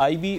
IB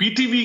PTV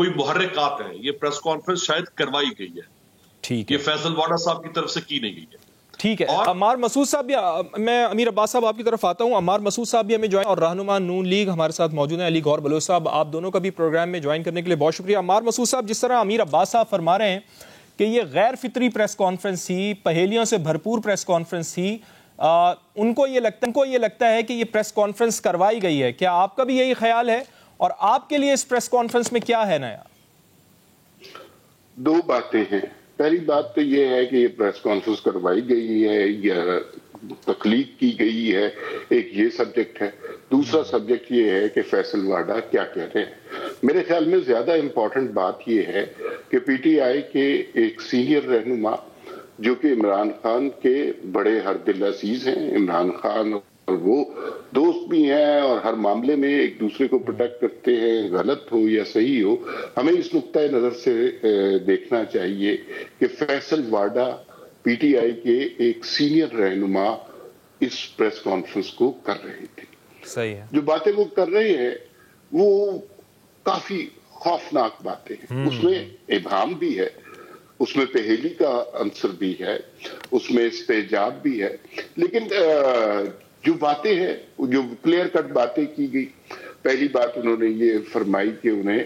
کوئی محرکات ہیں. یہ پریس کانفرنس شاید کروائی گئی ہے, ٹھیک یہ ہے, فیصل واڈا صاحب کی طرف سے کی نہیں گئی ہے. ٹھیک ہے. عمار مسعود صاحب بھی, میں امیر عباس صاحب آپ کی طرف آتا ہوں. عمار مسعود صاحب بھی ہمیں جوائن, اور رہنما نون لیگ ہمارے ساتھ موجود ہیں علی گوہر بلوچ صاحب. آپ دونوں کا بھی پروگرام میں جوائن کرنے کے لیے بہت شکریہ. عمار مسعود صاحب, جس طرح امیر عباس صاحب فرما رہے ہیں کہ یہ غیر فطری پریس کانفرنس تھی, پہیلیوں سے بھرپور پریس کانفرنس تھی, ان کو یہ لگتا ہے کہ یہ پریس کانفرنس کروائی گئی ہے. کیا آپ کا بھی یہی خیال ہے, اور آپ کے لیے اس پریس کانفرنس میں کیا ہے نیا؟ دو باتیں ہیں. پہلی بات تو یہ ہے کہ یہ پریس کانفرنس کروائی گئی ہے یا تخلیق کی گئی ہے, ایک یہ سبجیکٹ ہے. دوسرا سبجیکٹ یہ ہے کہ فیصل واڈا کیا کہہ رہے ہیں. میرے خیال میں زیادہ امپورٹنٹ بات یہ ہے کہ پی ٹی آئی کے ایک سینئر رہنما جو کہ عمران خان کے بڑے ہر دل عزیز ہیں, عمران خان اور وہ دوست بھی ہیں اور ہر معاملے میں ایک دوسرے کو پروٹیکٹ کرتے ہیں, غلط ہو یا صحیح ہو. ہمیں اس نقطۂ نظر سے دیکھنا چاہیے کہ فیصل واڈا پی ٹی آئی کے ایک سینئر رہنما اس پریس کانفرنس کو کر رہے تھے. صحیح ہے. جو باتیں وہ کر رہے ہیں وہ کافی خوفناک باتیں ہیں. اس میں ابہام بھی ہے, اس میں پہیلی کا عنصر بھی ہے, اس میں استحجاب بھی ہے. لیکن جو باتیں ہیں, جو کلیئر کٹ باتیں کی گئی, پہلی بات انہوں نے یہ فرمائی کہ انہیں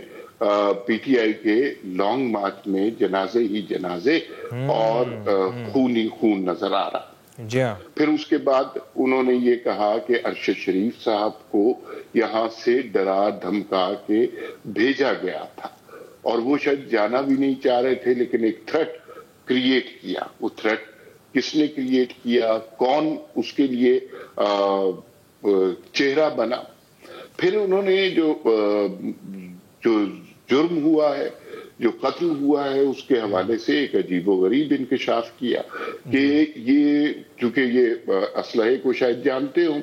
پی ٹی آئی کے لانگ مارچ میں جنازے ہی جنازے اور خون ہی خون نظر آ رہا. جی ہاں. پھر اس کے بعد انہوں نے یہ کہا کہ ارشد شریف صاحب کو یہاں سے ڈرا دھمکا کے بھیجا گیا تھا, اور وہ شاید جانا بھی نہیں چاہ رہے تھے, لیکن ایک تھریٹ کریٹ کیا. وہ تھریٹ کس نے کریٹ کیا, کون اس کے لیے چہرہ بنا. پھر انہوں نے جو جرم ہوا ہے, جو قتل ہوا ہے, اس کے حوالے سے ایک عجیب و غریب انکشاف کیا کہ یہ چونکہ یہ اسلحے کو شاید جانتے ہوں,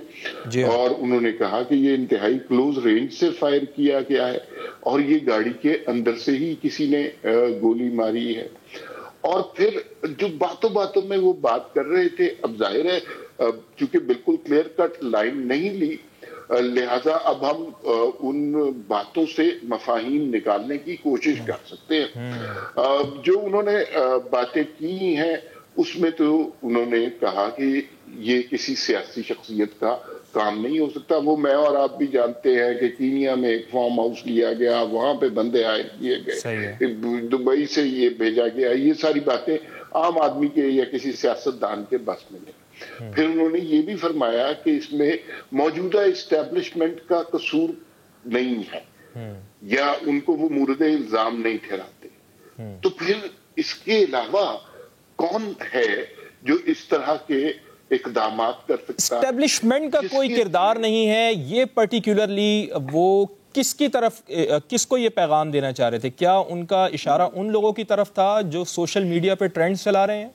اور انہوں نے کہا کہ یہ انتہائی کلوز رینج سے فائر کیا گیا ہے, اور یہ گاڑی کے اندر سے ہی کسی نے گولی ماری ہے. اور پھر جو باتوں میں وہ بات کر رہے تھے, اب ظاہر ہے چونکہ بالکل کلیئر کٹ لائن نہیں لی, لہذا اب ہم ان باتوں سے مفاہیم نکالنے کی کوشش کر سکتے ہیں. جو انہوں نے باتیں کی ہیں اس میں تو انہوں نے کہا کہ یہ کسی سیاسی شخصیت کا کام نہیں ہو سکتا. وہ میں اور آپ بھی جانتے ہیں کہ کینیا میں ایک فارم ہاؤس لیا گیا, وہاں پہ بندے عائد کیے گئے, دبئی سے یہ بھیجا گیا. یہ ساری باتیں عام آدمی کے یا کسی سیاستدان کے بس میں نہیں. پھر انہوں نے یہ بھی فرمایا کہ اس میں موجودہ اسٹیبلشمنٹ کا قصور نہیں ہے, یا ان کو وہ مورد الزام نہیں ٹھہراتے. تو پھر اس کے علاوہ کون ہے جو اس طرح کے اقدامات کر سکتا؟ اسٹیبلشمنٹ کا کوئی کردار نہیں ہے. یہ پرٹیکولرلی وہ کس کی طرف, کس کو یہ پیغام دینا چاہ رہے تھے؟ کیا ان کا اشارہ ان لوگوں کی طرف تھا جو سوشل میڈیا پہ ٹرینڈ چلا رہے ہیں؟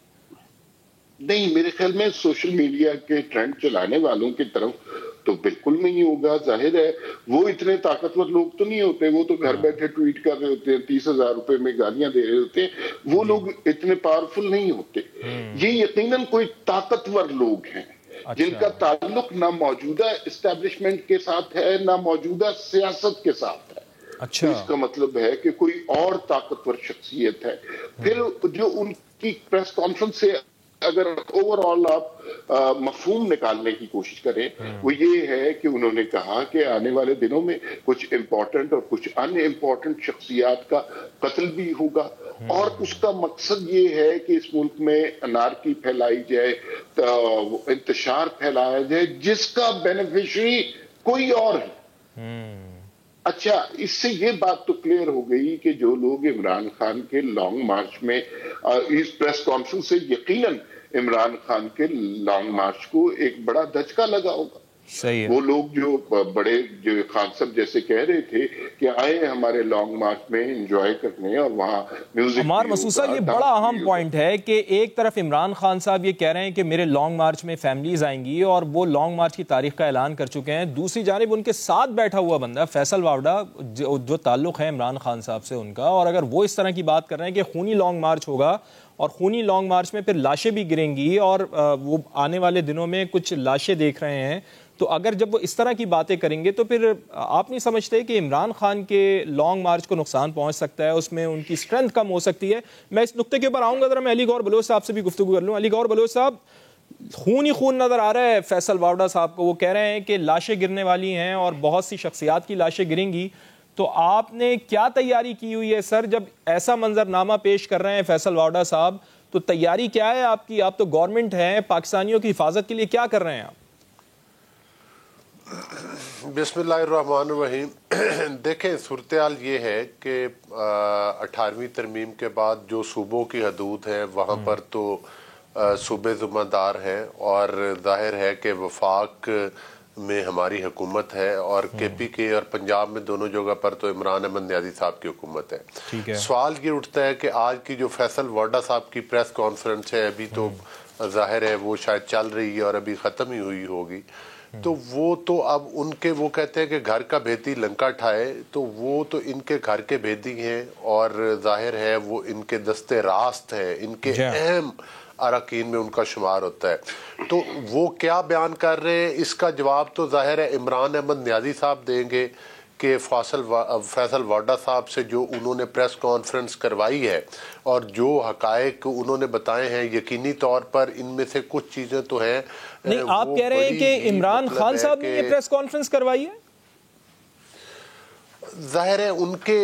نہیں, میرے خیال میں سوشل میڈیا کے ٹرینڈ چلانے والوں کی طرف تو بالکل نہیں ہوگا. ظاہر ہے وہ اتنے طاقتور لوگ تو نہیں ہوتے, وہ تو گھر بیٹھے ٹویٹ کر رہے ہوتے ہیں, 30,000 روپے میں گالیاں دے رہے ہوتے ہیں. وہ لوگ اتنے پاورفل نہیں ہوتے. یہ یقیناً کوئی طاقتور لوگ ہیں جن کا تعلق نہ موجودہ اسٹیبلشمنٹ کے ساتھ ہے نہ موجودہ سیاست کے ساتھ ہے. اس کا مطلب ہے کہ کوئی اور طاقتور شخصیت ہے. پھر جو ان کی پریس کانفرنس سے اگر اوور آل آپ مفہوم نکالنے کی کوشش کریں, وہ یہ ہے کہ انہوں نے کہا کہ آنے والے دنوں میں کچھ امپورٹنٹ اور کچھ ان امپورٹنٹ شخصیات کا قتل بھی ہوگا, اور اس کا مقصد یہ ہے کہ اس ملک میں انارکی پھیلائی جائے, انتشار پھیلایا جائے جس کا بینیفیشری کوئی اور ہے. اچھا, اس سے یہ بات تو کلیئر ہو گئی کہ جو لوگ عمران خان کے لانگ مارچ میں, اس پریس کانفرنس سے یقیناً عمران خان کے لانگ مارچ کو ایک بڑا دھچکا لگا ہوگا. صحیح ہے. وہ لوگ جو بڑے, جو خان صاحب جیسے کہہ رہے تھے کہ آئے ہمارے لانگ مارچ میں انجوائے کرنے اور وہاں میوزک. عمار مسعود صاحب, یہ بڑا اہم پوائنٹ ہے کہ ایک طرف عمران خان صاحب یہ کہہ رہے ہیں کہ میرے لانگ مارچ میں فیملیز آئیں گی اور وہ لانگ مارچ کی تاریخ کا اعلان کر چکے ہیں. دوسری جانب ان کے ساتھ بیٹھا ہوا بندہ فیصل واڈا جو تعلق ہے عمران خان صاحب سے ان کا, اور اگر وہ اس طرح کی بات کر رہے ہیں کہ خونی لانگ مارچ ہوگا اور خونی لانگ مارچ میں پھر لاشیں بھی گریں گی اور وہ آنے والے دنوں میں کچھ لاشیں دیکھ رہے ہیں. تو اگر جب وہ اس طرح کی باتیں کریں گے تو پھر آپ نہیں سمجھتے کہ عمران خان کے لانگ مارچ کو نقصان پہنچ سکتا ہے, اس میں ان کی اسٹرینتھ کم ہو سکتی ہے؟ میں اس نقطے کے اوپر آؤں گا, ذرا میں علی گور بلوچ صاحب سے بھی گفتگو کر لوں. علی گور بلوچ صاحب, خون ہی خون نظر آ رہا ہے فیصل واوڈا صاحب کو, وہ کہہ رہے ہیں کہ لاشیں گرنے والی ہیں اور بہت سی شخصیات کی لاشیں گریں گی. تو آپ نے کیا تیاری کی ہوئی ہے سر جب ایسا منظرنامہ پیش کر رہے ہیں فیصل واوڈا صاحب؟ تو تیاری کیا ہے آپ کی؟ آپ تو گورنمنٹ ہیں, پاکستانیوں کی حفاظت کے لیے کیا کر رہے ہیں آپ؟ بسم اللہ الرحمن الرحیم. دیکھیں, صورتحال یہ ہے کہ 18ویں ترمیم کے بعد جو صوبوں کی حدود ہیں وہاں پر تو صوبے ذمہ دار ہیں, اور ظاہر ہے کہ وفاق میں ہماری حکومت ہے اور کے پی کے اور پنجاب میں دونوں جگہ پر تو عمران احمد نیازی صاحب کی حکومت ہے. سوال یہ اٹھتا ہے کہ آج کی جو فیصل واوڈا صاحب کی پریس کانفرنس ہے, ابھی تو ظاہر ہے وہ شاید چل رہی ہے اور ابھی ختم ہی ہوئی ہوگی, تو وہ تو اب ان کے وہ کہتے ہیں کہ گھر کا بھیدی لنکا ٹھائے, تو وہ تو ان کے گھر کے بھیدی ہیں اور ظاہر ہے وہ ان کے دستے راست ہیں, ان کے اہم اراکین میں ان کا شمار ہوتا ہے. تو وہ کیا بیان کر رہے ہیں اس کا جواب تو ظاہر ہے عمران احمد نیازی صاحب دیں گے کہ فیصل واوڈا صاحب سے جو انہوں نے پریس کانفرنس کروائی ہے اور جو حقائق انہوں نے بتائے ہیں, یقینی طور پر ان میں سے کچھ چیزیں تو ہیں. نہیں, آپ کہہ رہے ہیں کہ عمران خان صاحب نے یہ پریس کانفرنس کروائی ہے؟ ظاہر ہے ان کے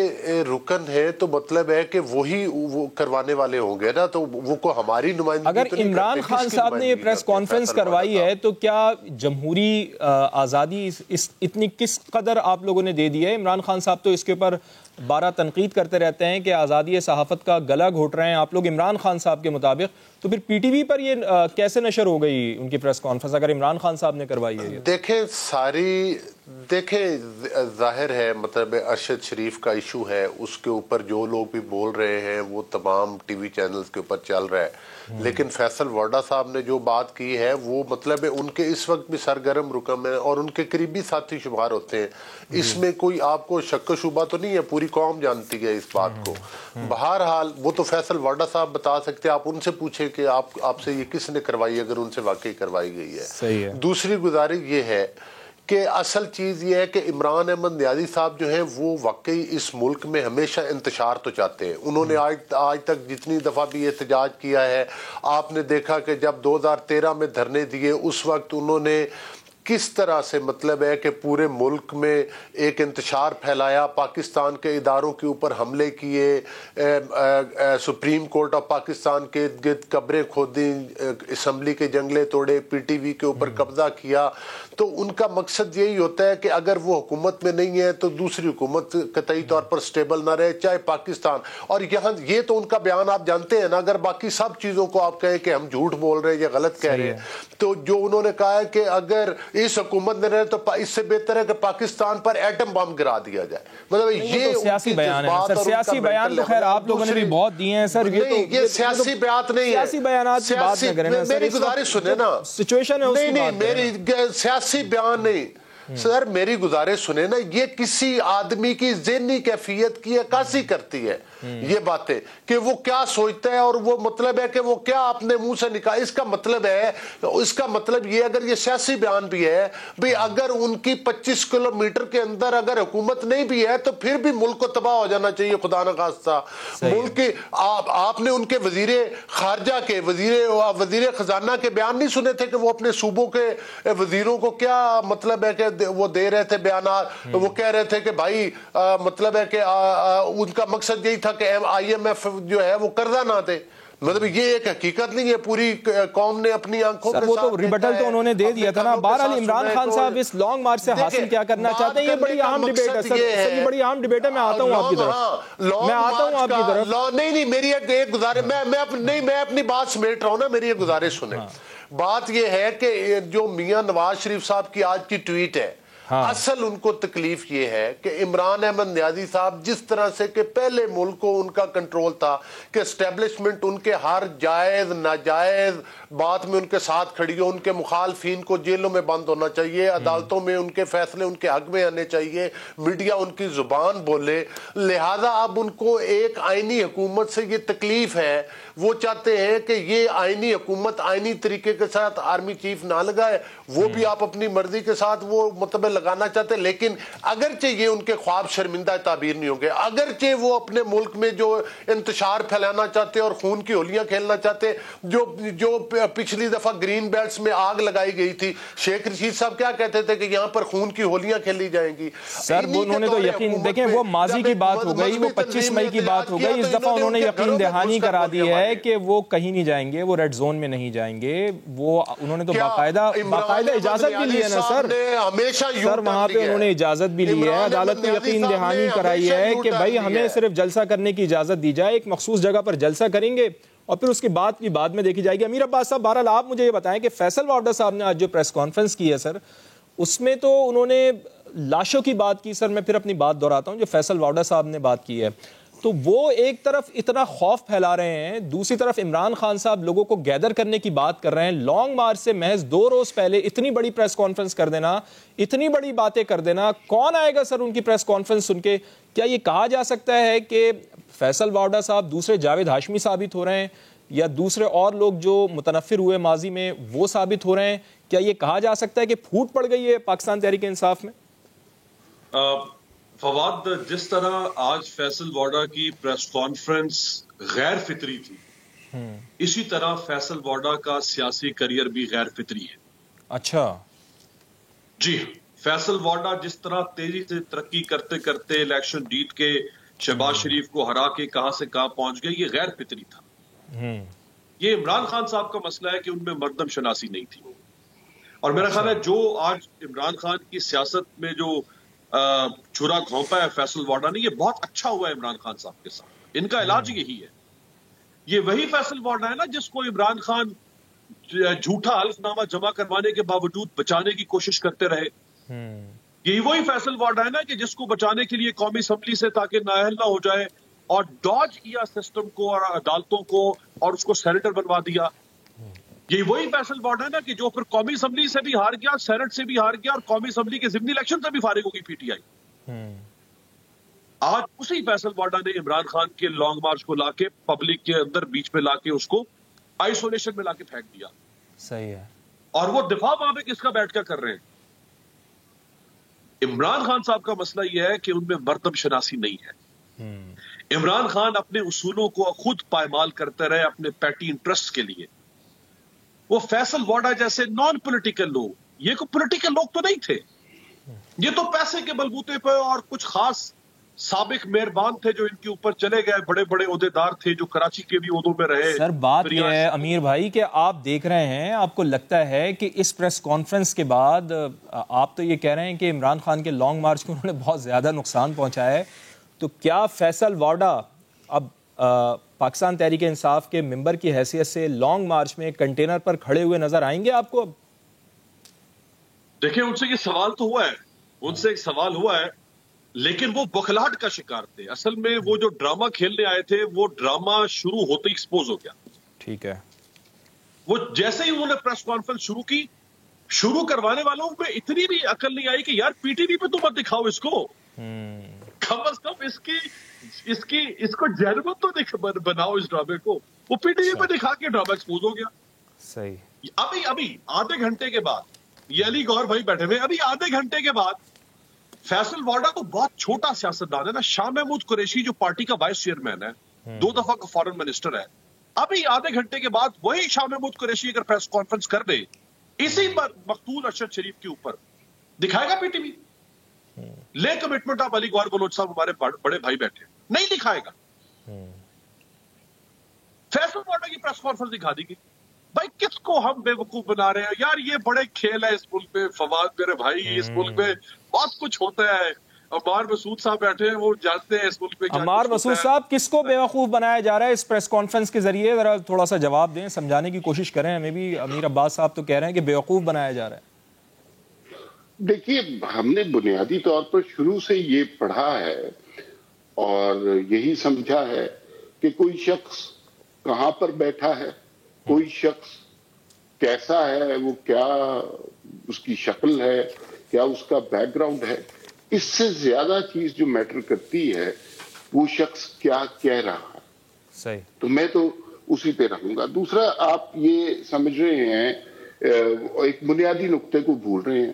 رکن ہے, تو مطلب ہے کہ وہی وہ کروانے والے ہوں گے نا, تو وہ کو ہماری نمائندگی. اگر عمران خان صاحب نے یہ پریس کانفرنس کروائی ہے تو کیا جمہوری آزادی اتنی کس قدر آپ لوگوں نے دے دی ہے؟ عمران خان صاحب تو اس کے اوپر بارہ تنقید کرتے رہتے ہیں کہ آزادی صحافت کا گلا گھوٹ رہے ہیں آپ لوگ عمران خان صاحب کے مطابق. تو پھر پی ٹی وی پر یہ کیسے نشر ہو گئی ان کی پریس کانفرنس اگر عمران خان صاحب نے کروائی ہے؟ دیکھیں ظاہر ہے مطلب ارشد شریف کا ایشو ہے, اس کے اوپر جو لوگ بھی بول رہے ہیں وہ تمام ٹی وی چینلز کے اوپر چل رہا ہے, لیکن فیصل واوڈا صاحب نے جو بات کی ہے وہ مطلب ان کے اس وقت بھی سرگرم رکن ہیں اور ان کے قریبی ساتھی شمار ہوتے ہیں. اس میں کوئی آپ کو شک و شبہ تو نہیں ہے, پوری قوم جانتی ہے اس بات کو. بہرحال وہ تو فیصل واوڈا صاحب بتا سکتے ہیں, آپ ان سے پوچھیں کہ آپ سے یہ کس نے کروائی اگر ان سے واقعی کروائی گئی ہے. صحیح ہے. دوسری گزارش یہ ہے کہ اصل چیز یہ ہے کہ عمران احمد نیازی صاحب جو ہیں وہ واقعی اس ملک میں ہمیشہ انتشار تو چاہتے ہیں. انہوں نے آج تک جتنی دفعہ بھی احتجاج کیا ہے, آپ نے دیکھا کہ جب 2013 میں دھرنے دیے اس وقت انہوں نے کس طرح سے مطلب ہے کہ پورے ملک میں ایک انتشار پھیلایا, پاکستان کے اداروں کے اوپر حملے کیے, سپریم کورٹ آف پاکستان کے گرد قبریں کھودی, اسمبلی کے جنگلے توڑے, پی ٹی وی کے اوپر قبضہ کیا. تو ان کا مقصد یہی ہوتا ہے کہ اگر وہ حکومت میں نہیں ہے تو دوسری حکومت قطعی طور پر سٹیبل نہ رہے, چاہے پاکستان. اور یہاں یہ تو ان کا بیان آپ جانتے ہیں نا, اگر باقی سب چیزوں کو آپ کہیں کہ ہم جھوٹ بول رہے ہیں یا غلط کہہ رہے ہیں, تو جو انہوں نے کہا ہے کہ اگر اس حکومت میں رہے تو اس سے بہتر ہے کہ پاکستان پر ایٹم بم گرا دیا جائے. مطلب یہ سیاسی بیان ہے سر, سیاسی بیان تو خیر آپ لوگوں نے بھی بہت دیے ہیں سر. یہ سیاسی بیانات نہیں ہے, سیاسی بیانات کی بات نہ کریں نا سر, میری گزارش سنیں نا, سچویشن ہے اس کی بات میری سیاسی بیان نہیں سر, میری گزارش سنیں نا, یہ کسی آدمی کی ذہنی کیفیت کی عکاسی کرتی ہے یہ باتیں کہ وہ کیا سوچتا ہے اور وہ مطلب ہے کہ وہ کیا اپنے منہ سے نکال. اس کا مطلب یہ اگر یہ سیاسی بیان بھی ہے بھی, اگر ان کی 25 کلومیٹر کے اندر اگر حکومت نہیں بھی ہے تو پھر بھی ملک کو تباہ ہو جانا چاہیے خدا نہ خواستہ. ملک کے آپ نے ان کے وزیر خارجہ کے وزیر خزانہ کے بیان نہیں سنے تھے کہ وہ اپنے صوبوں کے وزیروں کو کیا مطلب ہے کہ وہ دے رہے تھے بیانات. وہ کہہ رہے تھے کہ بھائی مطلب ہے کہ ان کا مقصد یہی تھا کہ آئی ایم ایف جو ہے وہ قرضہ نہ دے. مطلب یہ ایک حقیقت نہیں ہے, پوری قوم نے اپنی آنکھوں کے ساتھ وہ تو ریبٹل تو انہوں نے دے دیا تھا نا. بہرحال عمران خان صاحب اس لانگ مارچ سے حاصل کیا کرنا چاہتے ہیں, یہ بڑی اہم ڈیبیٹ ہے سر, یہ بڑی اہم ڈیبیٹ ہے. میں آتا ہوں آپ کی طرف, نہیں میری ایک گزارش, میں اپنی بات سمیٹ رہا ہوں نا, میری ایک گزارش سنیں. بات یہ ہے کہ جو میاں نواز شریف صاحب کی آج کی ٹویٹ ہے اصل ان کو تکلیف یہ ہے کہ عمران احمد نیازی صاحب جس طرح سے کہ پہلے ملک کو ان کا کنٹرول تھا کہ اسٹیبلشمنٹ ان کے ہر جائز ناجائز بات میں ان کے ساتھ کھڑی ہو، ان کے مخالفین کو جیلوں میں بند ہونا چاہیے، عدالتوں میں ان کے فیصلے ان کے حق میں آنے چاہیے، میڈیا ان کی زبان بولے، لہذا اب ان کو ایک آئینی حکومت سے یہ تکلیف ہے، وہ چاہتے ہیں کہ یہ آئینی حکومت آئینی طریقے کے ساتھ آرمی چیف نہ لگائے، وہ بھی آپ اپنی مرضی کے ساتھ وہ مطلب لگانا چاہتے ہیں، لیکن اگرچہ یہ ان کے خواب شرمندہ تعبیر نہیں ہوں گے، اگرچہ وہ اپنے ملک میں جو انتشار پھیلانا چاہتے اور خون کی ہولیاں کھیلنا چاہتے، جو پچھلی دفعہ گرین بیلٹس میں آگ لگائی گئی تھی، شیخ رشید صاحب کیا کہتے تھے کہ یہاں پر خون کی ہولیاں کھیلی جائیں گی. سر انہوں نے تو یقین، دیکھیں وہ ماضی کی بات ہو گئی، وہ 25 مئی کی بات ہو گئی، اس دفعہ انہوں نے یقین دہانی کرا دی ہے کہ وہ کہیں نہیں جائیں گے، وہ ریڈ زون میں نہیں جائیں گے. وہ انہوں نے تو باقاعدہ اجازت بھی لی ہے نا سر، سر وہاں پہ انہوں نے اجازت بھی لی ہے، عدالت نے یقین دہانی کرائی ہے کہ بھائی ہمیں صرف جلسہ کرنے کی اجازت دی جائے، ایک مخصوص جگہ پر جلسہ کریں گے اور پھر اس کے بعد کی بعد میں دیکھی جائے گی. امیر عباس صاحب بہرحال آپ مجھے یہ بتائیں کہ فیصل وارڈا صاحب نے آج جو پریس کانفرنس کی ہے سر، اس میں تو انہوں نے لاشوں کی بات کی. سر میں پھر اپنی بات دہراتا ہوں، جو فیصل وارڈا صاحب نے بات کی ہے تو وہ ایک طرف اتنا خوف پھیلا رہے ہیں، دوسری طرف عمران خان صاحب لوگوں کو گیدر کرنے کی بات کر رہے ہیں. لانگ مارچ سے محض 2 روز پہلے اتنی بڑی پریس کانفرنس کر دینا، اتنی بڑی باتیں کر دینا، کون آئے گا سر ان کی پریس کانفرنس سن کے؟ کیا یہ کہا جا سکتا ہے کہ فیصل وارڈا صاحب دوسرے جاوید ہاشمی ثابت ہو رہے ہیں یا دوسرے اور لوگ جو متنفر ہوئے ماضی میں وہ ثابت ہو رہے ہیں؟ کیا یہ کہا جا سکتا ہے کہ پھوٹ پڑ گئی ہے پاکستان تحریک انصاف میں؟ فواد، جس طرح آج فیصل وارڈا کی پریس کانفرنس غیر فطری تھی، اسی طرح فیصل وارڈا کا سیاسی کریئر بھی غیر فطری ہے. اچھا جی، فیصل وارڈا جس طرح تیزی سے ترقی کرتے کرتے الیکشن جیت کے شہباز شریف کو ہرا کے کہاں سے کہاں پہنچ گئے، یہ غیر فطری تھا. یہ عمران خان صاحب کا مسئلہ ہے کہ ان میں مردم شناسی نہیں تھی. اور میرا خیال ہے جو آج عمران خان کی سیاست میں جو چھرا گھونپا ہے فیصل وارڈا نے، یہ بہت اچھا ہوا ہے عمران خان صاحب کے ساتھ. ان کا علاج یہی ہے. یہ وہی فیصل وارڈا ہے نا جس کو عمران خان جھوٹا حلف نامہ جمع کروانے کے باوجود بچانے کی کوشش کرتے رہے. یہی وہی فیصل وارڈا ہے نا کہ جس کو بچانے کے لیے قومی اسمبلی سے تاکہ نااہل نہ ہو جائے اور ڈاج کیا سسٹم کو اور عدالتوں کو اور اس کو سینیٹر بنوا دیا. یہی وہی فیصل وارڈا ہے نا کہ جو پھر قومی اسمبلی سے بھی ہار گیا، سینٹ سے بھی ہار گیا اور قومی اسمبلی کے ضمنی الیکشن سے بھی فارغ ہوگی پی ٹی آئی. آج اسی فیصل وارڈا نے عمران خان کے لانگ مارچ کو لا کے پبلک کے اندر بیچ میں لا کے اس کو آئسولیشن میں لا کے پھینک دیا. صحیح ہے. اور وہ دفاع وہاں پہ کس کا بیٹھ کر رہے ہیں؟ عمران خان صاحب کا مسئلہ یہ ہے کہ ان میں مردم شناسی نہیں ہے. عمران خان اپنے اصولوں کو خود پائمال کرتے رہے اپنے پیٹی انٹرسٹ کے لیے. وہ فیصل وارڈا جیسے نان پولیٹیکل لوگ، یہ کوئی پولیٹیکل لوگ تو نہیں تھے، یہ تو پیسے کے بلبوتے پہ اور کچھ خاص سابق مہربان تھے جو ان کے اوپر چلے گئے، بڑے بڑے عہدیدار تھے جو کراچی کے بھی عہدوں میں رہے. سر بات یہ ہے امیر بھائی کہ آپ دیکھ رہے ہیں، آپ کو لگتا ہے کہ اس پریس کانفرنس کے بعد آپ تو یہ کہہ رہے ہیں کہ عمران خان کے لانگ مارچ کو انہوں نے بہت زیادہ نقصان پہنچایا ہے، تو کیا فیصل وارڈا اب پاکستان تحریک انصاف کے ممبر کی حیثیت سے لانگ مارچ میں کنٹینر پر کھڑے ہوئے نظر آئیں گے آپ کو؟ دیکھیں ان سے یہ سوال تو ہوا ہے، ان سے ایک سوال ہوا ہے، لیکن وہ بخلاہٹ کا شکار تھے. اصل میں وہ جو ڈرامہ کھیلنے آئے تھے وہ ڈرامہ شروع ہوتے ہی ایکسپوز ہو گیا. ٹھیک ہے. وہ جیسے ہی انہوں نے پریس کانفرنس شروع کی، شروع کروانے والوں میں اتنی بھی عقل نہیں آئی کہ یار پی ٹی وی پہ تو مت دکھاؤ اس کو، کم از کم اس کو جینون تو بناؤ اس ڈرامے کو. وہ پی ٹی وی پہ دکھا کے ڈرامہ ایکسپوز ہو گیا. صحیح. ابھی آدھے گھنٹے کے بعد، یہ علی گور بھائی بیٹھے ہوئے، ابھی آدھے گھنٹے کے بعد فیصل وارڈا تو بہت چھوٹا سیاستدان ہے نا، شاہ محمود قریشی جو پارٹی کا وائس چیئرمین ہے، 2 دفعہ کا فارن منسٹر ہے، ابھی آدھے گھنٹے کے بعد وہی شاہ محمود قریشی اگر پریس کانفرنس کر دے اسی پر مقتول ارشد شریف کے اوپر، دکھائے گا پی ٹی وی؟ لے کمٹمنٹ آپ علی گور بلوچ صاحب ہمارے بڑے بھائی بیٹھے، نہیں دکھائے گا. فیصل وارڈا کی پریس کانفرنس دکھا دی گئی. بھائی کس کو ہم بے وقوف بنا رہے ہیں یار؟ یہ بڑے کھیل ہے اس ملک میں فواد میرے بھائی، اس ملک میں بہت کچھ ہوتا ہے. عمار مسعود صاحب بیٹھے ہیں، وہ جانتے ہیں اس ملک میں. عمار مسعود صاحب، کس کو بے وقوف بنایا جا رہا ہے اس پریس کانفرنس کے ذریعے؟ ذرا تھوڑا سا جواب دیں، سمجھانے کی کوشش کریں ہمیں بھی. امیر عباس صاحب تو کہہ رہے ہیں کہ بے وقوف بنایا جا رہا ہے. دیکھیے ہم نے بنیادی طور پر شروع سے یہ پڑھا ہے اور یہی سمجھا ہے کہ کوئی شخص کہاں پر بیٹھا ہے، کوئی شخص کیسا ہے، وہ کیا اس کی شکل ہے، کیا اس کا بیک گراؤنڈ ہے، اس سے زیادہ چیز جو میٹر کرتی ہے وہ شخص کیا کہہ رہا ہے. صحیح. تو میں تو اسی پہ رہوں گا. دوسرا، آپ یہ سمجھ رہے ہیں، ایک بنیادی نقطے کو بھول رہے ہیں.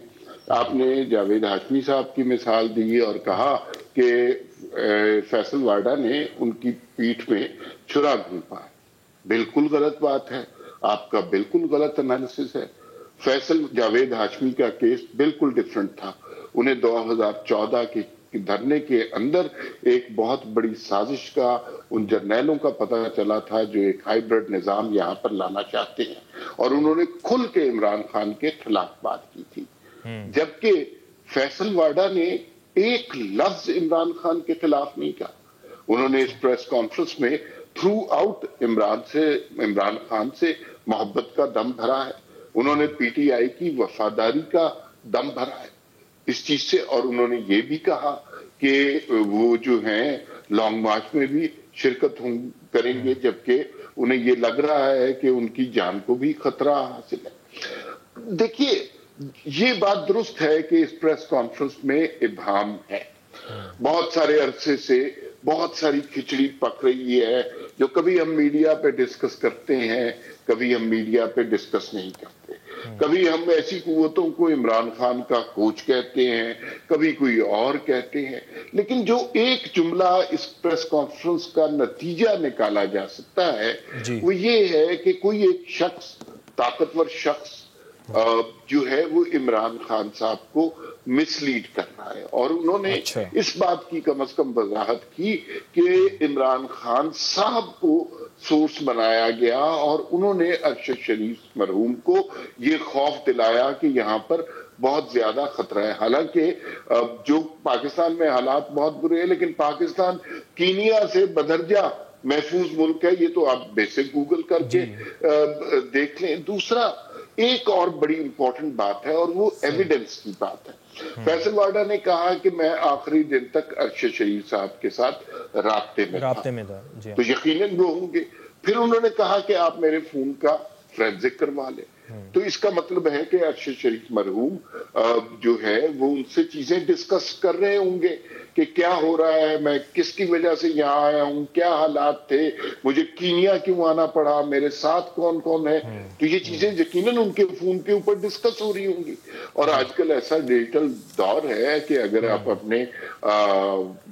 آپ نے جاوید ہاشمی صاحب کی مثال دی اور کہا کہ فیصل واڈا نے ان کی پیٹھ میں چھرا گھونپا ہے. بالکل غلط بات ہے، آپ کا بالکل غلط انالیسس ہے. جاوید ہاشمی کا کیس بالکل ڈیفرنٹ تھا. انہیں 2014 کے دھرنے کے اندر ایک بہت بڑی سازش کا ان جرنیلوں کا پتہ چلا تھا جو ایک ہائیبرڈ نظام یہاں پر لانا چاہتے ہیں، اور انہوں نے کھل کے عمران خان کے خلاف بات کی تھی. جبکہ فیصل واڈا نے ایک لفظ عمران خان کے خلاف نہیں کہا. انہوں نے اس پریس کانفرنس میں تھرو آؤٹ عمران خان سے محبت کا دم بھرا ہے. انہوں نے پی ٹی آئی کی وفاداری کا دم بھرا ہے اس چیز سے، اور انہوں نے یہ بھی کہا کہ وہ جو ہیں لانگ مارچ میں بھی شرکت کریں گے، جبکہ انہیں یہ لگ رہا ہے کہ ان کی جان کو بھی خطرہ حاصل ہے. دیکھیے یہ بات درست ہے کہ اس پریس کانفرنس میں ابہام ہے. بہت سارے عرصے سے بہت ساری کھچڑی پک رہی ہے جو کبھی ہم میڈیا پہ ڈسکس کرتے ہیں، کبھی ہم میڈیا پہ ڈسکس نہیں کرتے. کبھی ہم ایسی قوتوں کو عمران خان کا کوچ کہتے ہیں، کبھی کوئی اور کہتے ہیں. لیکن جو ایک جملہ اس پریس کانفرنس کا نتیجہ نکالا جا سکتا ہے وہ یہ ہے کہ کوئی ایک شخص، طاقتور شخص جو ہے وہ عمران خان صاحب کو مس لیڈ کر رہا ہے. اور انہوں نے اس بات کی کم از کم وضاحت کی کہ عمران خان صاحب کو سورس بنایا گیا اور انہوں نے ارشد شریف مرحوم کو یہ خوف دلایا کہ یہاں پر بہت زیادہ خطرہ ہے. حالانکہ جو پاکستان میں حالات بہت برے ہیں، لیکن پاکستان کینیا سے بدرجہ محفوظ ملک ہے. یہ تو آپ بیسک گوگل کر کے دیکھ لیں. دوسرا ایک اور بڑی امپورٹنٹ بات ہے اور وہ ایویڈنس کی بات ہے. فیصل واڈا نے کہا کہ میں آخری دن تک ارشد شریف صاحب کے ساتھ رابطے میں تھا. تو یقیناً وہ ہوں گے. پھر انہوں نے کہا کہ آپ میرے فون کا فرینزک کروا لیں. تو اس کا مطلب ہے کہ ارشد شریف مرحوم جو ہے وہ ان سے چیزیں ڈسکس کر رہے ہوں گے کہ کیا ہو رہا ہے، میں کس کی وجہ سے یہاں آیا ہوں، کیا حالات تھے، مجھے کینیا کیوں آنا پڑا، میرے ساتھ کون کون ہے. تو یہ چیزیں یقیناً ان کے فون کے اوپر ڈسکس ہو رہی ہوں گی. اور آج کل ایسا ڈیجیٹل دور ہے کہ اگر آپ اپنے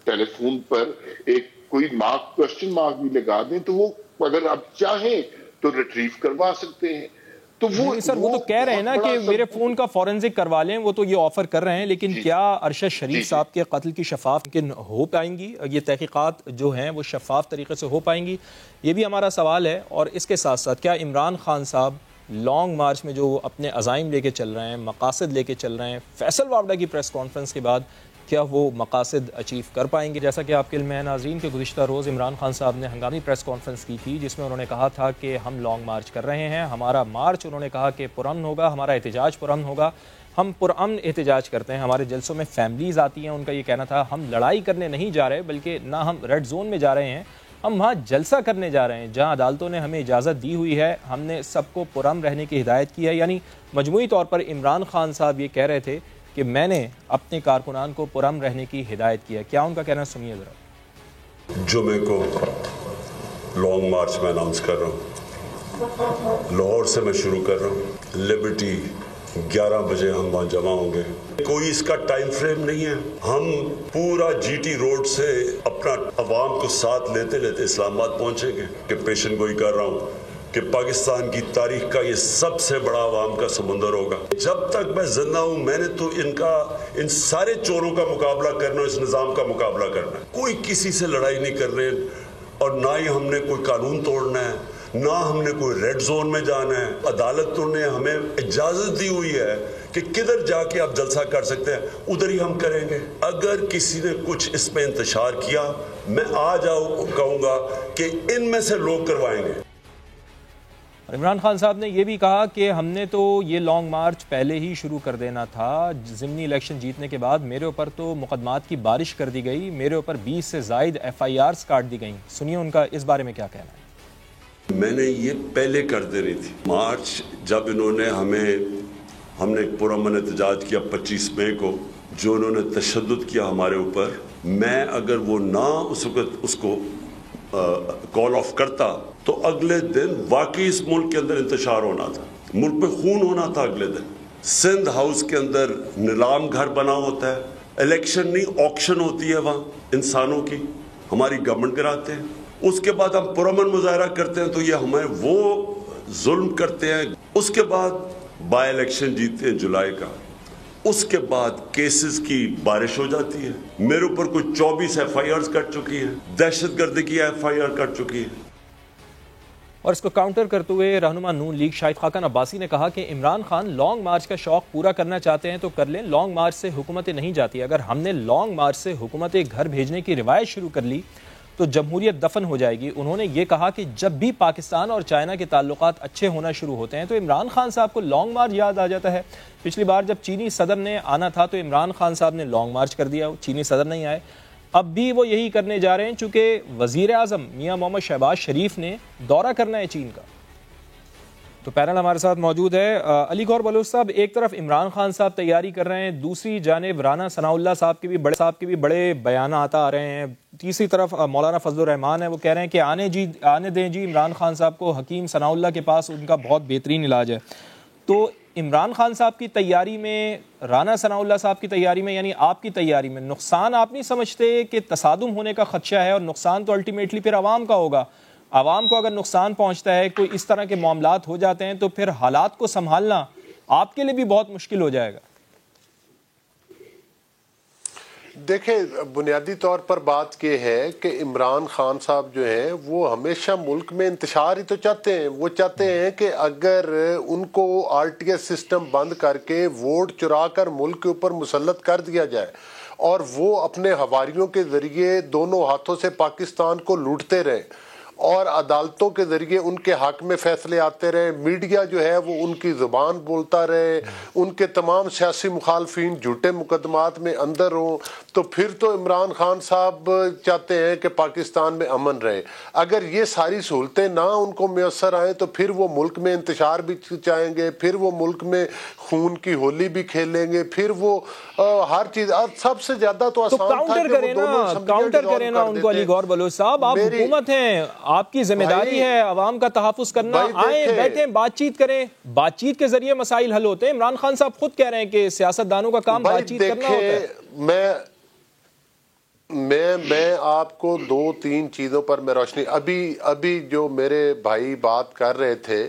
ٹیلی فون پر ایک کوئی کوشچن مارک بھی لگا دیں تو وہ اگر آپ چاہیں تو ریٹریو کروا سکتے ہیں. تو سر وہ تو کہہ رہے ہیں نا کہ میرے فون کا فورنزک کروا لیں، وہ تو یہ آفر کر رہے ہیں. لیکن کیا ارشد شریف صاحب کے قتل کی شفاف ہو پائیں گی؟ یہ تحقیقات جو ہیں وہ شفاف طریقے سے ہو پائیں گی؟ یہ بھی ہمارا سوال ہے. اور اس کے ساتھ ساتھ کیا عمران خان صاحب لانگ مارچ میں جو اپنے عزائم لے کے چل رہے ہیں، مقاصد لے کے چل رہے ہیں، فیصل واڈا کی پریس کانفرنس کے بعد کیا وہ مقاصد اچیو کر پائیں گے؟ جیسا کہ آپ کے علم ہے ناظرین کہ گزشتہ روز عمران خان صاحب نے ہنگامی پریس کانفرنس کی تھی جس میں انہوں نے کہا تھا کہ ہم لانگ مارچ کر رہے ہیں، ہمارا مارچ انہوں نے کہا کہ پرامن ہوگا، ہمارا احتجاج پرامن ہوگا، ہم پرامن احتجاج کرتے ہیں، ہمارے جلسوں میں فیملیز آتی ہیں. ان کا یہ کہنا تھا ہم لڑائی کرنے نہیں جا رہے بلکہ نہ ہم ریڈ زون میں جا رہے ہیں، ہم وہاں جلسہ کرنے جا رہے ہیں جہاں عدالتوں نے ہمیں اجازت دی ہوئی ہے، ہم نے سب کو پرامن رہنے کی ہدایت کی ہے. یعنی مجموعی طور پر عمران خان صاحب یہ کہہ رہے تھے کہ میں نے اپنے کارکنان کو پرامن رہنے کی ہدایت کی ہے. کیا ان کا کہنا سنیے ذرا. جمعے کو لانگ مارچ میں اناؤنس کر رہا ہوں، لاہور سے میں شروع کر رہا ہوں، لبرٹی 11 بجے ہم وہاں جمع ہوں گے. کوئی اس کا ٹائم فریم نہیں ہے. ہم پورا جی ٹی روڈ سے اپنا عوام کو ساتھ لیتے لیتے اسلام آباد پہنچیں گے. کہ پیشن گوئی کر رہا ہوں کہ پاکستان کی تاریخ کا یہ سب سے بڑا عوام کا سمندر ہوگا. جب تک میں زندہ ہوں میں نے تو ان سارے چوروں کا مقابلہ کرنا، اس نظام کا مقابلہ کرنا ہے. کوئی کسی سے لڑائی نہیں کر رہے اور نہ ہی ہم نے کوئی قانون توڑنا ہے، نہ ہم نے کوئی ریڈ زون میں جانا ہے. عدالتوں نے ہمیں اجازت دی ہوئی ہے کہ کدھر جا کے آپ جلسہ کر سکتے ہیں، ادھر ہی ہم کریں گے. اگر کسی نے کچھ اس پہ انتشار کیا میں کہوں گا کہ ان میں سے لوگ کروائیں گے. اور عمران خان صاحب نے یہ بھی کہا کہ ہم نے تو یہ لانگ مارچ پہلے ہی شروع کر دینا تھا، ضمنی الیکشن جیتنے کے بعد میرے اوپر تو مقدمات کی بارش کر دی گئی، میرے اوپر 20 سے زائد FIRs کاٹ دی گئیں۔ سنیے ان کا اس بارے میں کیا کہنا ہے۔ میں نے یہ پہلے کر دینی تھی۔ مارچ جب انہوں نے ہم نے ایک پرامن احتجاج کیا 25 مئی کو، جو انہوں نے تشدد کیا ہمارے اوپر، میں اگر وہ نہ اس وقت اس کو کال آف کرتا تو اگلے دن واقعی اس ملک کے اندر انتشار ہونا تھا، ملک پہ خون ہونا تھا اگلے دن۔ سندھ ہاؤس کے اندر نیلام گھر بنا ہوتا ہے، الیکشن نہیں آکشن ہوتی ہے وہاں انسانوں کی، ہماری گورنمنٹ کراتے ہیں، اس کے بعد ہم پرامن مظاہرہ کرتے ہیں تو یہ ہمیں وہ ظلم کرتے ہیں۔ اس کے بعد بائی الیکشن جیتے ہیں جولائی کا، اس کے بعد کیسز کی بارش ہو جاتی ہے، میرے اوپر کوئی 24 FIRs کٹ چکی ہے، دہشت گردی کی FIR کٹ چکی ہے۔ اور اس کو کاؤنٹر کرتے ہوئے رہنما نون لیگ شاہد خاقان عباسی نے کہا کہ عمران خان لانگ مارچ کا شوق پورا کرنا چاہتے ہیں تو کر لیں، لانگ مارچ سے حکومتیں نہیں جاتی، اگر ہم نے لانگ مارچ سے حکومتیں گھر بھیجنے کی روایت شروع کر لی تو جمہوریت دفن ہو جائے گی۔ انہوں نے یہ کہا کہ جب بھی پاکستان اور چائنا کے تعلقات اچھے ہونا شروع ہوتے ہیں تو عمران خان صاحب کو لانگ مارچ یاد آ جاتا ہے۔ پچھلی بار جب چینی صدر نے آنا تھا تو عمران خان صاحب نے لانگ مارچ کر دیا، چینی صدر نہیں آئے، اب بھی وہ یہی کرنے جا رہے ہیں چونکہ وزیر اعظم میاں محمد شہباز شریف نے دورہ کرنا ہے چین کا۔ تو پینل ہمارے ساتھ موجود ہے علی گور بلوچ صاحب، ایک طرف عمران خان صاحب تیاری کر رہے ہیں، دوسری جانب رانا ثناء اللہ صاحب کے بھی بڑے بیانات آ رہے ہیں، تیسری طرف مولانا فضل الرحمان ہے، وہ کہہ رہے ہیں کہ آنے دیں جی عمران خان صاحب کو، حکیم ثناء اللہ کے پاس ان کا بہت بہترین علاج ہے۔ تو عمران خان صاحب کی تیاری میں، رانا ثناء اللہ صاحب کی تیاری میں، یعنی آپ کی تیاری میں نقصان آپ نہیں سمجھتے کہ تصادم ہونے کا خدشہ ہے؟ اور نقصان تو الٹیمیٹلی پھر عوام کا ہوگا، عوام کو اگر نقصان پہنچتا ہے، کوئی اس طرح کے معاملات ہو جاتے ہیں تو پھر حالات کو سنبھالنا آپ کے لیے بھی بہت مشکل ہو جائے گا۔ دیکھیں، بنیادی طور پر بات یہ ہے کہ عمران خان صاحب جو ہیں وہ ہمیشہ ملک میں انتشار ہی تو چاہتے ہیں، وہ چاہتے ہیں کہ اگر ان کو RTS سسٹم بند کر کے ووٹ چرا کر ملک کے اوپر مسلط کر دیا جائے اور وہ اپنے حواریوں کے ذریعے دونوں ہاتھوں سے پاکستان کو لوٹتے رہے اور عدالتوں کے ذریعے ان کے حق میں فیصلے آتے رہے، میڈیا جو ہے وہ ان کی زبان بولتا رہے، ان کے تمام سیاسی مخالفین جھوٹے مقدمات میں اندر ہوں، تو پھر تو عمران خان صاحب چاہتے ہیں کہ پاکستان میں امن رہے۔ اگر یہ ساری سہولتیں نہ ان کو میسر آئیں تو پھر وہ ملک میں انتشار بھی چاہیں گے، پھر وہ ملک میں خون کی ہولی بھی کھیلیں گے، پھر وہ ہر چیز۔ سب سے زیادہ تو آسان تھا کہ وہ دونوں کاؤنٹر کریں نا ان کو۔ علی گور بلوچ صاحب، آپ حکومت ہیں، آپ کی ذمہ داری ہے عوام کا تحفظ کرنا، آئیں بیٹھیں بات چیت کریں، بات چیت کے ذریعے مسائل حل ہوتے ہیں۔ عمران خان صاحب خود کہہ رہے ہیں کہ سیاستدانوں کا کام بات چیت کرنا ہوتا ہے۔ میں آپ کو 2-3 چیزوں پر میں روشنی، ابھی جو میرے بھائی بات کر رہے تھے،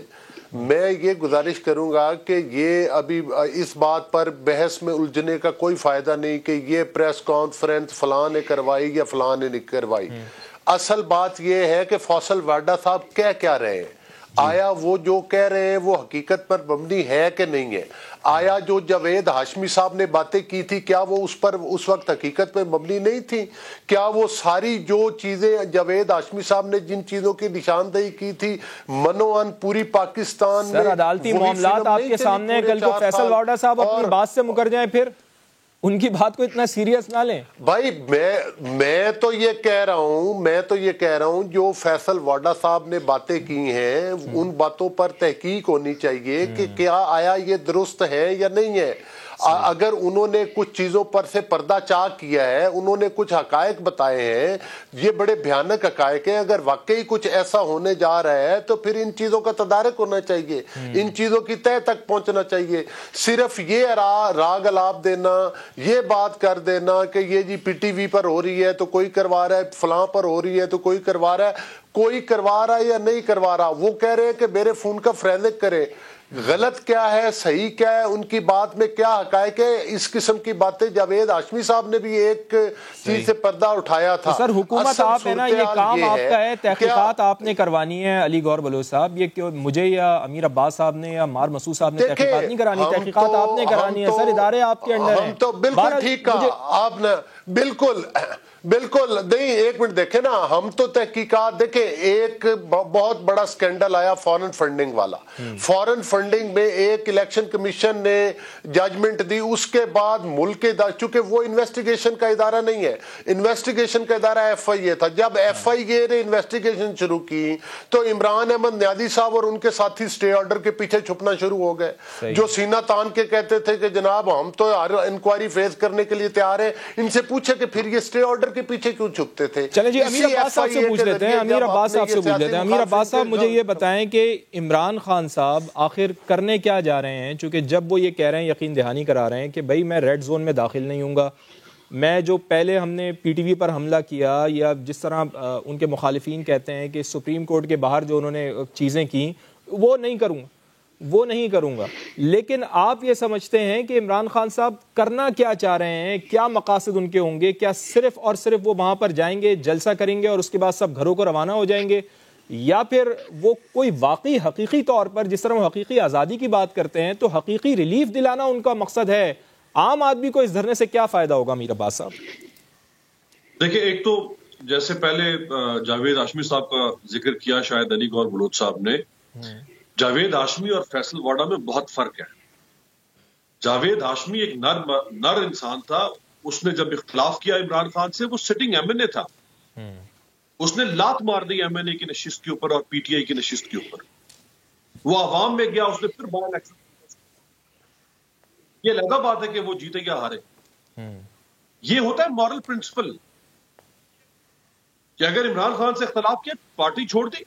میں یہ گزارش کروں گا کہ یہ ابھی اس بات پر بحث میں الجھنے کا کوئی فائدہ نہیں کہ یہ پریس کانفرنس فلاں نے کروائی یا فلاں نے نہیں کروائی۔ اصل بات یہ ہے کہ فیصل وارڈا صاحب کیا رہے ہیں، آیا وہ جو کہہ رہے ہیں وہ حقیقت پر مبنی ہے کہ نہیں ہے؟ آیا جو جاوید ہاشمی صاحب نے باتیں کی تھی کیا وہ اس پر اس وقت حقیقت پہ مبنی نہیں تھی؟ کیا وہ ساری جو چیزیں جاوید ہاشمی صاحب نے جن چیزوں کی نشاندہی کی تھی منوان پوری پاکستان میں؟ سر، عدالتی معاملات آپ کے سامنے ہیں، کل کو فیصل وارڈا صاحب اپنی بات سے مکر جائیں پھر ان کی بات کو اتنا سیریس نہ لیں۔ بھائی میں تو یہ کہہ رہا ہوں جو فیصل وارڈا صاحب نے باتیں کی ہیں ان باتوں پر تحقیق ہونی چاہیے کہ کیا آیا یہ درست ہے یا نہیں ہے۔ اگر انہوں نے کچھ چیزوں پر سے پردہ چاک کیا ہے، انہوں نے کچھ حقائق بتائے ہیں، یہ بڑے بھیانک حقائق ہیں، اگر واقعی کچھ ایسا ہونے جا رہا ہے تو پھر ان چیزوں کا تدارک ہونا چاہیے، ان چیزوں کی تہ تک پہنچنا چاہیے۔ صرف یہ راگ الاپ دینا، یہ بات کر دینا کہ یہ جی PTV پر ہو رہی ہے تو کوئی کروا رہا ہے، فلاں پر ہو رہی ہے تو کوئی کروا رہا ہے، کوئی کروا رہا ہے یا نہیں کروا رہا، وہ کہہ رہے ہیں کہ میرے فون کا فرینزک کرے، غلط کیا ہے صحیح کیا ہے، ان کی بات میں کیا حقائق ہے۔ اس قسم کی باتیں جاوید ہاشمی صاحب نے بھی ایک چیز سے پردہ اٹھایا تھا۔ سر، حکومت آپ ہے نا، یہ کام آپ کا ہے، تحقیقات آپ نے کروانی ہے۔ علی گور بلوچ صاحب، یہ کیوں مجھے یا امیر عباس صاحب نے یا مار مسعود صاحب نے تحقیقات نہیں کرانی، تحقیقات آپ نے کرانی ہے سر، ادارے آپ کے انڈر ہیں۔ ہم تو بالکل ٹھیک کہا آپ نے، بالکل بالکل نہیں. ایک منٹ دیکھیں نا, ہم تو تحقیقات دیکھیں, ایک بہت بڑا سکینڈل آیا فورن فنڈنگ والا. فورن فنڈنگ میں ایک الیکشن کمیشن نے ججمنٹ دی, اس کے بعد ملک کے چونکہ وہ انویسٹیگیشن کا ادارہ نہیں ہے, انویسٹیگیشن کا ادارہ ایف آئی اے تھا. جب ایف آئی اے نے انویسٹیگیشن شروع کی تو عمران احمد نیازی صاحب اور ان کے ساتھی سٹے آرڈر کے پیچھے چھپنا شروع ہو گئے, جو سینہ تان کے کہتے تھے کہ جناب ہم تو انکوائری فیس کرنے کے لیے تیار ہیں. ان سے پوچھے کہ پھر یہ سٹے آرڈر کے پیچھے کیوں چھپتے تھے. چلیں جی, امیر عباس صاحب سے پوچھ لیتے ہیں. امیر عباس صاحب سے پوچھ لیتے ہیں. امیر عباس صاحب مجھے یہ بتائیں کہ عمران خان صاحب آخر کرنے کیا جا رہے ہیں, چونکہ جب وہ یہ کہہ رہے ہیں, یقین دہانی کرا رہے ہیں کہ بھائی میں ریڈ زون میں داخل نہیں ہوں گا, میں جو پہلے ہم نے پی ٹی وی پر حملہ کیا یا جس طرح ان کے مخالفین کہتے ہیں کہ سپریم کورٹ کے باہر جو انہوں نے چیزیں کی وہ نہیں کروں گا. لیکن آپ یہ سمجھتے ہیں کہ عمران خان صاحب کرنا کیا چاہ رہے ہیں, کیا مقاصد ان کے ہوں گے؟ کیا صرف اور صرف وہ وہاں پر جائیں گے, جلسہ کریں گے اور اس کے بعد سب گھروں کو روانہ ہو جائیں گے, یا پھر وہ کوئی واقعی حقیقی طور پر جس طرح وہ حقیقی آزادی کی بات کرتے ہیں تو حقیقی ریلیف دلانا ان کا مقصد ہے؟ عام آدمی کو اس دھرنے سے کیا فائدہ ہوگا امیر عباس صاحب؟ دیکھیں, ایک تو جیسے پہلے جاوید ہاشمی صاحب کا ذکر کیا شاید علی گور بلوچ صاحب نے, جاوید ہاشمی اور فیصل واڈا میں بہت فرق ہے. جاوید ہاشمی ایک نر انسان تھا. اس نے جب اختلاف کیا عمران خان سے, وہ سٹنگ ایم این اے تھا, اس نے لات مار دی ایم این اے کی نشست کے اوپر اور پی ٹی آئی کی نشست کے اوپر. وہ عوام میں گیا, اس نے پھر بائی الیکشن. یہ لگا بات ہے کہ وہ جیتے یا ہارے. یہ ہوتا ہے مورل پرنسپل کہ اگر عمران خان سے اختلاف کیا, پارٹی چھوڑ دی,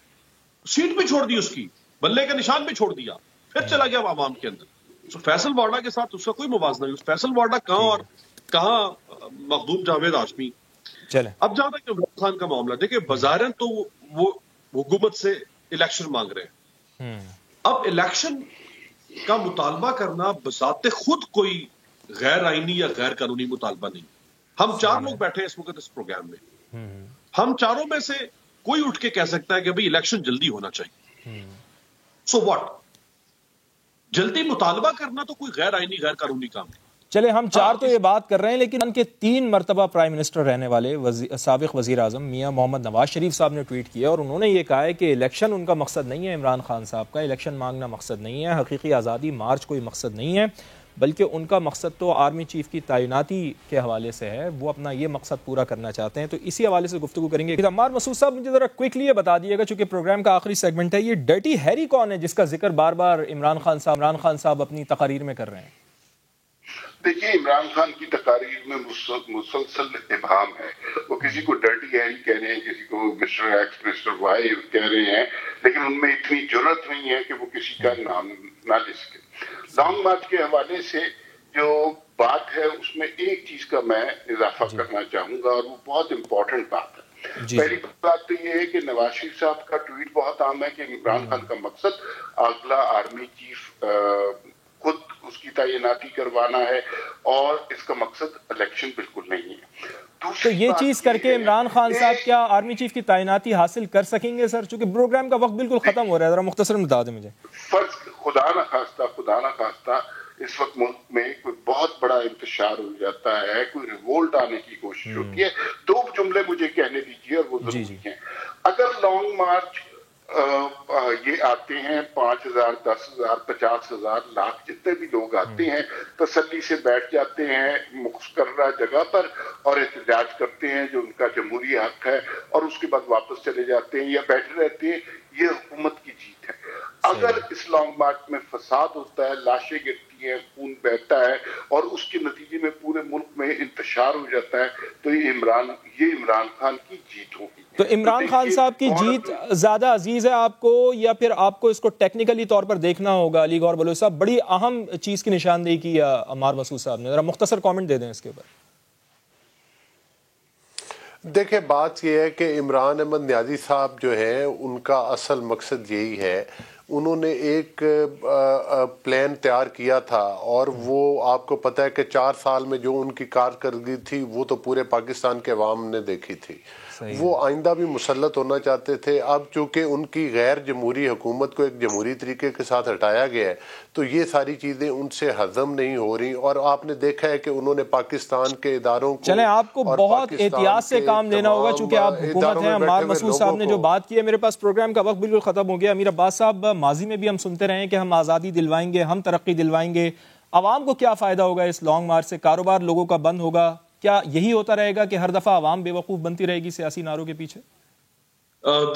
سیٹ بھی چھوڑ دی, اس کی بلے کا نشان بھی چھوڑ دیا, پھر چلا گیا عوام کے اندر. فیصل واڈا کے ساتھ اس کا کوئی موازنہ نہیں. فیصل واڈا کہاں اور کہاں مخدوم جاوید ہاشمی. اب جہاں تک عمران خان کا معاملہ, دیکھیں بظاہراً تو وہ حکومت سے الیکشن مانگ رہے ہیں. اب الیکشن کا مطالبہ کرنا بذات خود کوئی غیر آئینی یا غیر قانونی مطالبہ نہیں. ہم چار لوگ بیٹھے ہیں اس وقت اس پروگرام میں, ہم چاروں میں سے کوئی اٹھ کے کہہ سکتا ہے کہ بھئی الیکشن جلدی ہونا چاہیے. سو واٹ, جلدی مطالبہ کرنا تو کوئی غیر آئینی غیر قانونی کام نہیں. چلے ہم چار تو یہ بات کر رہے ہیں, لیکن ان کے 3 مرتبہ پرائم منسٹر رہنے والے سابق وزیر اعظم میاں محمد نواز شریف صاحب نے ٹویٹ کیا اور انہوں نے یہ کہا ہے کہ الیکشن ان کا مقصد نہیں ہے. عمران خان صاحب کا الیکشن مانگنا مقصد نہیں ہے, حقیقی آزادی مارچ کوئی مقصد نہیں ہے, بلکہ ان کا مقصد تو آرمی چیف کی تعیناتی کے حوالے سے ہے. وہ اپنا یہ مقصد پورا کرنا چاہتے ہیں. تو اسی حوالے سے گفتگو کریں گے. عمار مسعود صاحب, مجھے ذرا کوئکلی یہ بتا دیے گا, چونکہ پروگرام کا آخری سیگمنٹ ہے, یہ ڈرٹی ہیری کون ہے جس کا ذکر بار بار عمران خان صاحب اپنی تقاریر میں کر رہے ہیں؟ دیکھیے, عمران خان کی تقاریر میں مسلسل ابہام ہے. وہ کسی کو ڈرٹی ہیری کہہ رہے ہیں, کسی کو مسٹر ایکس مسٹر وائی کہہ رہے ہیں, لیکن ان میں اتنی جرت نہیں ہے کہ وہ کسی کا نام نہ لے سکے. لانگ مارچ کے حوالے سے جو بات ہے اس میں ایک چیز کا میں اضافہ کرنا چاہوں گا, اور وہ بہت امپورٹنٹ بات ہے. پہلی بات تو یہ ہے کہ نواز شریف صاحب کا ٹویٹ بہت عام ہے کہ عمران خان کا مقصد اگلا آرمی چیف خود اس کی تعیناتی کروانا ہے, اور اس کا مقصد الیکشن بالکل نہیں ہے. تو یہ چیز کر کے عمران خان صاحب کیا آرمی چیف کی تعیناتی حاصل کر سکیں گے سر؟ چونکہ پروگرام کا وقت بالکل ختم ہو رہا ہے, ذرا مختصر بتا دیں مجھے. فرض خدا نہ خواستہ اس وقت ملک میں کوئی بہت بڑا انتشار ہو جاتا ہے, کوئی ریوولٹ آنے کی کوشش ہوتی ہے. 2 جملے مجھے کہنے دیجیے اور وہ ضروری ہیں. اگر لانگ مارچ یہ آتے ہیں 5,000 10,000 50,000 لاکھ جتنے بھی لوگ آتے ہیں, تسلی سے بیٹھ جاتے ہیں مقررہ جگہ پر اور احتجاج کرتے ہیں جو ان کا جمہوری حق ہے, اور اس کے بعد واپس چلے جاتے ہیں یا بیٹھے رہتے ہیں, یہ حکومت کی جیت ہے. اگر اس لانگ مارچ میں فساد ہوتا ہے, لاشیں گرتی ہیں, خون بہتا ہے, اور اس کے نتیجے میں پورے ملک میں انتشار ہو جاتا ہے, تو یہ عمران خان کی جیت ہوگی. تو عمران خان صاحب کی جیت زیادہ عزیز ہے آپ کو, یا پھر آپ کو اس کو ٹیکنیکلی طور پر دیکھنا ہوگا؟ علی گور بلوچ صاحب, بڑی اہم چیز کی نشاندہی کی عمار مسعود صاحب نے, ذرا مختصر کامنٹ دے دیں اس کے اوپر. دیکھیں, بات یہ ہے کہ عمران احمد نیازی صاحب جو ہے ان کا اصل مقصد یہی ہے. انہوں نے ایک پلان تیار کیا تھا, اور وہ آپ کو پتہ ہے کہ 4 سال میں جو ان کی کارکردگی تھی وہ تو پورے پاکستان کے عوام نے دیکھی تھی. وہ آئندہ بھی مسلط ہونا چاہتے تھے. اب چونکہ ان کی غیر جمہوری حکومت کو ایک جمہوری طریقے کے ساتھ ہٹایا گیا ہے تو یہ ساری چیزیں ان سے ہضم نہیں ہو رہی, اور آپ نے دیکھا ہے کہ انہوں نے پاکستان کے اداروں کو, چلیں آپ کو بہت احتیاط سے کام لینا ہوگا چونکہ آپ حکومت ہیں. عمار مسعود صاحب نے جو بات کی ہے, میرے پاس پروگرام کا وقت بالکل ختم ہو گیا. امیر عباس صاحب, ماضی میں بھی ہم سنتے رہے ہیں کہ ہم آزادی دلوائیں گے, ہم ترقی دلوائیں گے. عوام کو کیا فائدہ ہوگا اس لانگ مارچ سے؟ کاروبار لوگوں کا بند ہوگا, کیا یہی ہوتا رہے گا کہ ہر دفعہ عوام بے وقوف بنتی رہے گی سیاسی نعروں کے پیچھے؟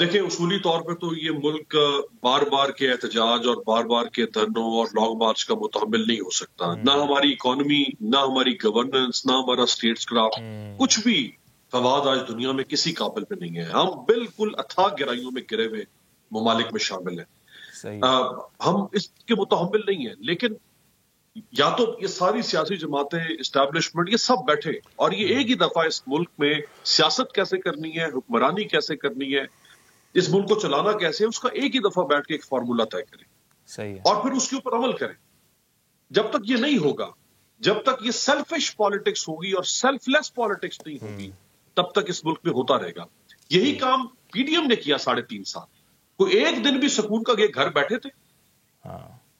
دیکھیں, اصولی طور پہ تو یہ ملک بار بار کے احتجاج اور بار بار کے دھرنوں اور لانگ مارچ کا متحمل نہیں ہو سکتا. نہ ہماری اکانومی, نہ ہماری گورننس, نہ ہمارا اسٹیٹس کرافٹ, کچھ بھی فواد آج دنیا میں کسی قابل پہ نہیں ہے. ہم بالکل اتھاہ گہرائیوں میں گرے ہوئے ممالک میں شامل ہیں. ہم اس کے متحمل نہیں ہیں. لیکن یا تو یہ ساری سیاسی جماعتیں, اسٹیبلشمنٹ, یہ سب بیٹھے اور یہ ایک ہی دفعہ اس ملک میں سیاست کیسے کرنی ہے, حکمرانی کیسے کرنی ہے, اس ملک کو چلانا کیسے ہے, اس کا ایک ہی دفعہ بیٹھ کے ایک فارمولا طے کریں. صحیح. اور پھر اس کے اوپر عمل کریں. جب تک یہ نہیں ہوگا, جب تک یہ سیلفش پالیٹکس ہوگی اور سیلف لیس پالیٹکس نہیں ہوگی, تب تک اس ملک میں ہوتا رہے گا. یہی کام پی ڈی ایم نے کیا 3.5 سال. کوئی ایک دن بھی سکون کا یہ گھر بیٹھے تھے.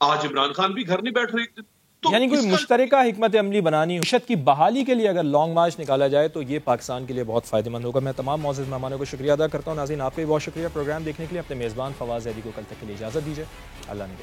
آج عمران خان بھی گھر نہیں بیٹھ رہے ایک دن. یعنی کوئی مشترکہ حکمت عملی بنانی, معیشت کی بحالی کے لیے اگر لانگ مارچ نکالا جائے تو یہ پاکستان کے لیے بہت فائدہ مند ہوگا. میں تمام معزز مہمانوں کو شکریہ ادا کرتا ہوں. ناظرین, آپ کا بھی بہت شکریہ پروگرام دیکھنے کے لیے. اپنے میزبان فواز زیدی کو کل تک کے لیے اجازت دیجیے. اللہ نے